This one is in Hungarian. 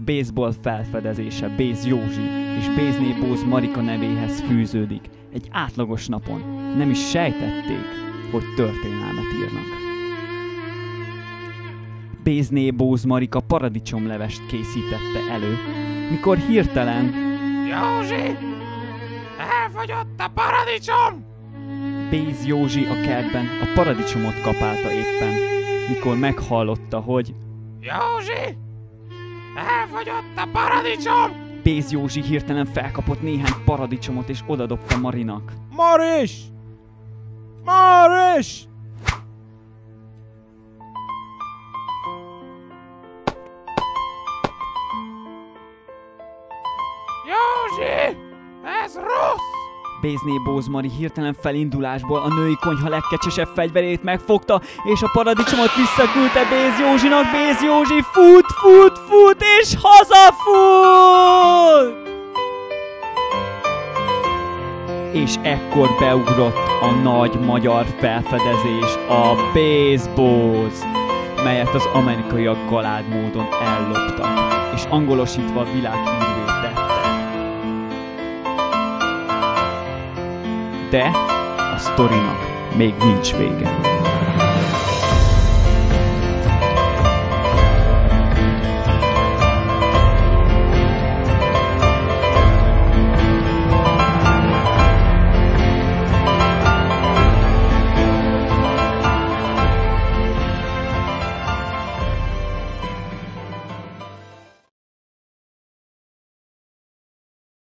baseball felfedezése Béz Józsi és Bézné Bóz Marika nevéhez fűződik. Egy átlagos napon nem is sejtették, hogy történelmet írnak. Bézné Bóz Marika paradicsomlevest készítette elő, mikor hirtelen Józsi! Elfogyott a paradicsom! Béz Józsi a kertben a paradicsomot kapálta éppen, mikor meghallotta, hogy Józsi! Elfogyott a paradicsom! Béz Józsi hirtelen felkapott néhány paradicsomot és odadobta Marinak. Maris! Maris! Józsi! Ez rossz! Bézné Bóz Mari hirtelen felindulásból a női konyha legkecsesebb fegyverét megfogta, és a paradicsomot visszaküldte Béz Józsinak. Béz Józsi fut, és hazafut! És ekkor beugrott a nagy magyar felfedezés, a baseball, melyet az amerikaiak galád módon elloptak, és angolosítva világhírvé tettek. De a sztorinak még nincs vége.